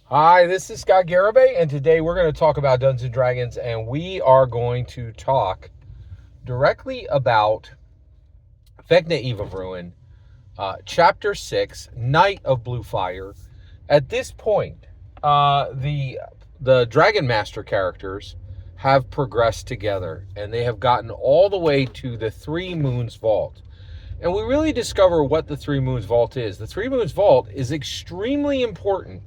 Hi, this is Scott Garibay, and today we're going to talk about Dungeons and Dragons, and we are going to talk directly about Vecna Eve of Ruin, Chapter 6, Night of Blue Fire. At this point, the Dragon Master characters have progressed together, and they have gotten all the way to the Three Moons Vault. And we really discover what the Three Moons Vault is. The Three Moons Vault is extremely important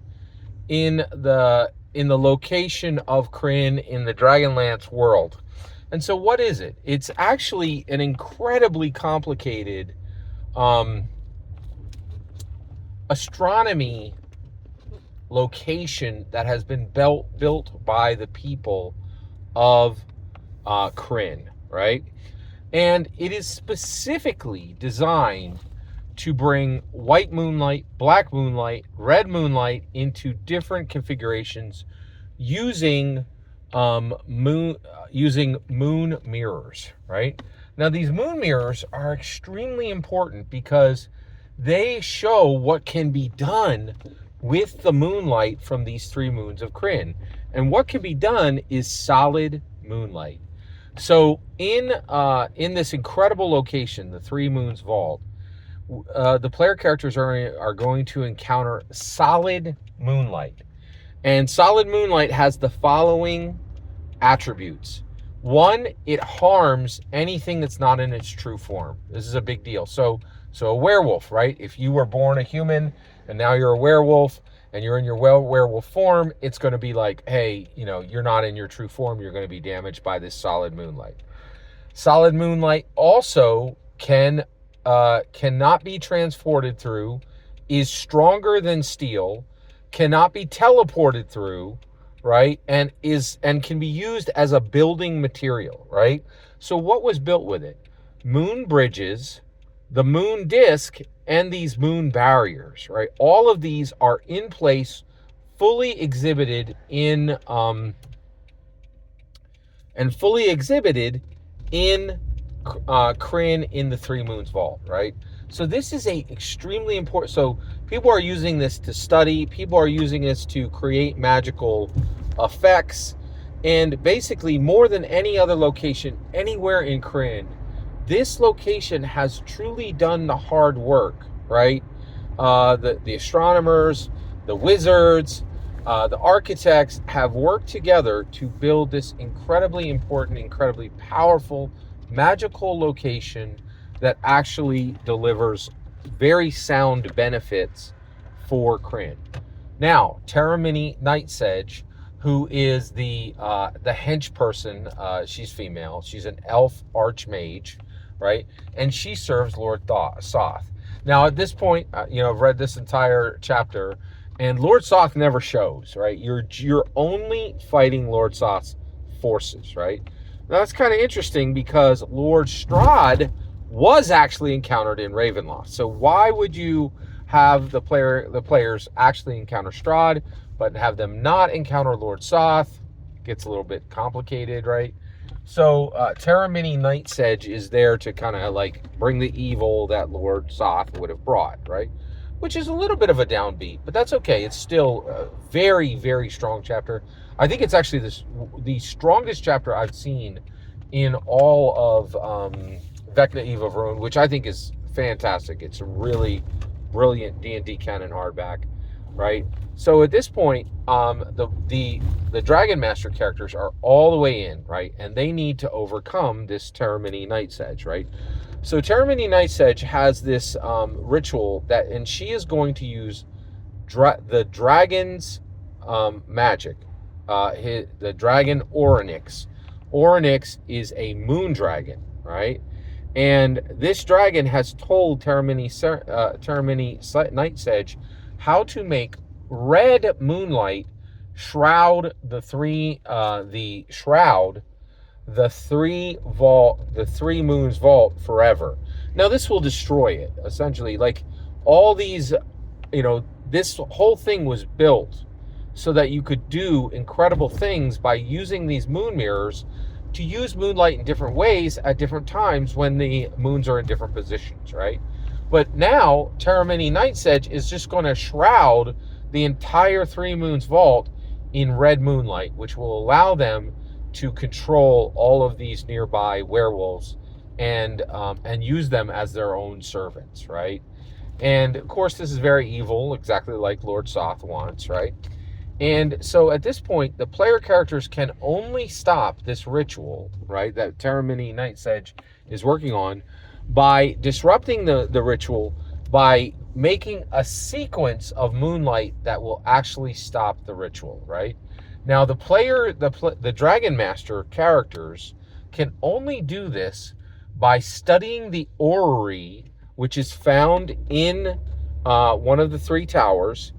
in the location of Kryn in the Dragonlance world. And so what is it? It's actually an incredibly complicated astronomy location that has been built by the people of Kryn, right? And it is specifically designed to bring white moonlight, black moonlight, red moonlight into different configurations using moon mirrors, right? Now these moon mirrors are extremely important because they show what can be done with the moonlight from these three moons of Kryn. And what can be done is solid moonlight. So in this incredible location, the Three Moons Vault, the player characters are going to encounter solid moonlight. And solid moonlight has the following attributes. One, it harms anything that's not in its true form. This is a big deal. So a werewolf, right? If you were born a human and now you're a werewolf and you're in your werewolf form, it's going to be like, hey, you're not in your true form. You're going to be damaged by this solid moonlight. Solid moonlight also cannot be transported through, is stronger than steel, cannot be teleported through, right? And can be used as a building material, right? So what was built with it? Moon bridges, the moon disk, and these moon barriers, right? All of these are in place, fully exhibited in Kryn in the Three Moons Vault, right? So this is a extremely important. So people are using this to study. People are using this to create magical effects, and basically more than any other location anywhere in Kryn, this location has truly done the hard work, right? The astronomers, the wizards, the architects have worked together to build this incredibly important, incredibly powerful, magical location that actually delivers very sound benefits for Kryn. Now, Terramini Nightsedge, who is the hench person, she's female. She's an elf archmage, right? And she serves Lord Soth. Now, at this point, I've read this entire chapter, and Lord Soth never shows, right? You're only fighting Lord Soth's forces, right? Now, that's kind of interesting because Lord Strahd was actually encountered in Ravenloft. So why would you have the players actually encounter Strahd, but have them not encounter Lord Soth? Gets a little bit complicated, right? So Terramini Nightsedge is there to kind of like bring the evil that Lord Soth would have brought, right? Which is a little bit of a downbeat, but that's okay. It's still a very, very strong chapter. I think it's actually the strongest chapter I've seen in all of Vecna Eve of Ruin, which I think is fantastic. It's a really brilliant D&D canon hardback, right? So at this point, the Dragon Master characters are all the way in, right? And they need to overcome this Terramini Nightsedge, right? So Terramini Nightsedge has this ritual and she is going to use the dragon's magic, the dragon Orinix. Orinix is a moon dragon, right? And this dragon has told Terramini Nightsedge how to make red moonlight shroud the three moons vault forever. Now this will destroy it, essentially. Like all these, this whole thing was built so that you could do incredible things by using these moon mirrors to use moonlight in different ways at different times when the moons are in different positions, right? But now Terramini Nightsedge is just going to shroud the entire Three Moons Vault in red moonlight, which will allow them to control all of these nearby werewolves and use them as their own servants, right? And of course, this is very evil, exactly like Lord Soth wants, right? And so at this point, the player characters can only stop this ritual, right, that Terramini Night's Edge is working on by disrupting the ritual by making a sequence of moonlight that will actually stop the ritual, right? Now, the Dragon Master characters can only do this by studying the orrery, which is found in one of the three towers,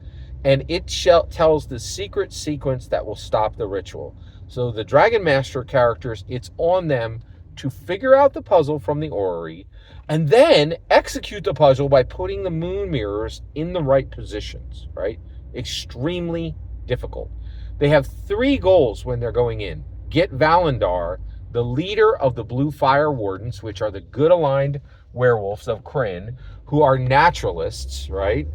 and it tells the secret sequence that will stop the ritual. So the Dragon Master characters, it's on them to figure out the puzzle from the orrery, and then execute the puzzle by putting the moon mirrors in the right positions, right? Extremely difficult. They have three goals when they're going in. Get Valendar, the leader of the Blue Fire Wardens, which are the good aligned werewolves of Kryn, who are naturalists, right?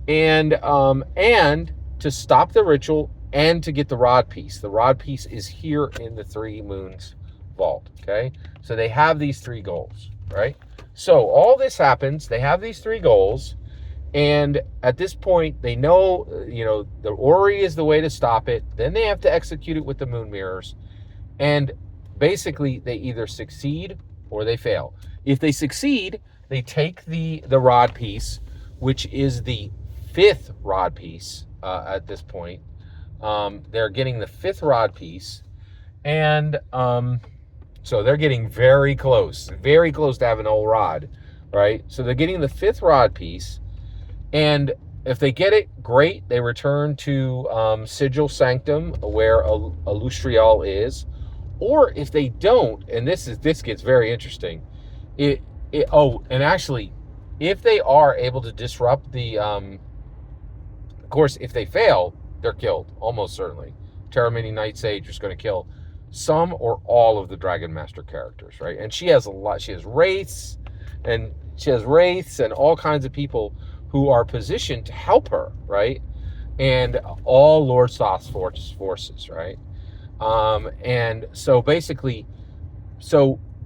And to stop the ritual and to get the rod piece. The rod piece is here in the Three Moons Vault, okay? So they have these three goals, right? So all this happens, they have these three goals, and at this point, they know, the orrery is the way to stop it. Then they have to execute it with the moon mirrors, and basically, they either succeed or they fail. If they succeed, they take the rod piece, which is the fifth rod piece at this point. They're getting the fifth rod piece, and so they're getting very close to having a whole rod, right? So they're getting the fifth rod piece, and if they get it, great. They return to Sigil Sanctum, where Alustrial is. Or if they don't, and this gets very interesting. And actually, if they are able to disrupt the, of course, if they fail, they're killed almost certainly. Terramini Night Sage is going to kill some or all of the Dragon Master characters, right? And she has a lot. She has wraiths, and all kinds of people who are positioned to help her, right? And all Lord Soth's forces, right? And so basically,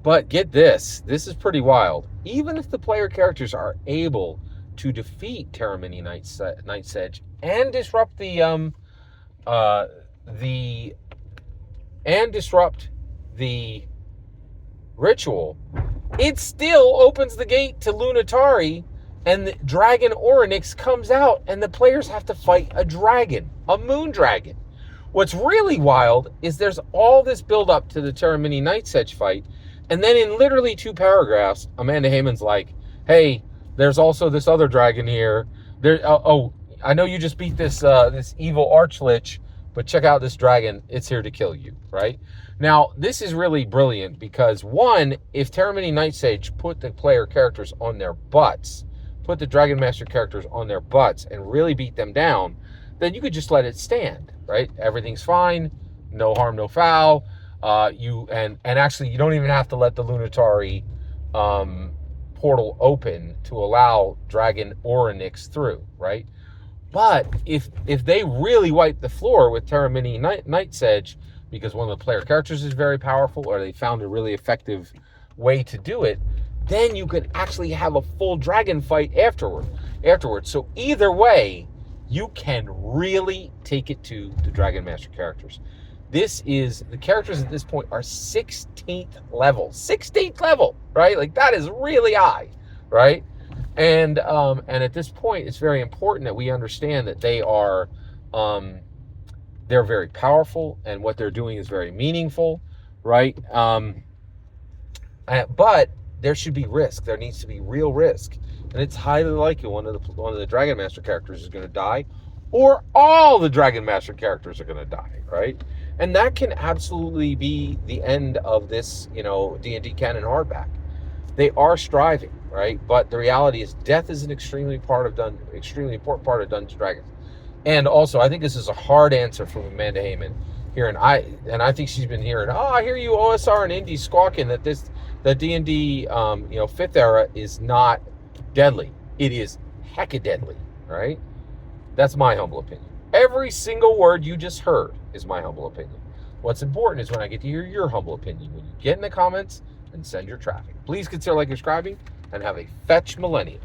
but get this is pretty wild. Even if the player characters are able to defeat Terramini Night's Edge and disrupt the ritual, it still opens the gate to Lunatari, and the dragon Orinix comes out, and the players have to fight a dragon, a moon dragon. What's really wild is there's all this build-up to the Terramini Night's Edge fight, and then in literally 2 paragraphs, Amanda Hayman's like, hey, there's also this other dragon here. I know you just beat this evil archlich, but check out this dragon. It's here to kill you, right? Now, this is really brilliant because, one, if Terramini Night's Edge put the player characters on their butts, put the Dragon Master characters on their butts and really beat them down, then you could just let it stand, right? Everything's fine, no harm, no foul. And actually, you don't even have to let the Lunatari portal open to allow Dragon Orinix through, right? But if they really wipe the floor with Terramini Night's Edge, because one of the player characters is very powerful, or they found a really effective way to do it, then you can actually have a full dragon fight afterwards. So either way, you can really take it to the Dragon Master characters. The characters at this point are 16th level. 16th level, right? Like, that is really high, right? And at this point, it's very important that we understand that they are, they're very powerful, and what they're doing is very meaningful, right? But there should be risk. There needs to be real risk, and it's highly likely one of the Dragon Master characters is going to die, or all the Dragon Master characters are going to die, right? And that can absolutely be the end of this, D&D canon hardback. They are striving, right? But the reality is, death is an extremely important part of Dungeons & Dragons. And also, I think this is a hard answer from Amanda Hayman here, and I think she's been hearing, I hear you OSR and Indy squawking that the D&D 5th era is not deadly. It is hecka deadly, right? That's my humble opinion. Every single word you just heard is my humble opinion. What's important is when I get to hear your humble opinion. When you get in the comments and send your traffic. Please consider liking, subscribing, and have a fetch millennium.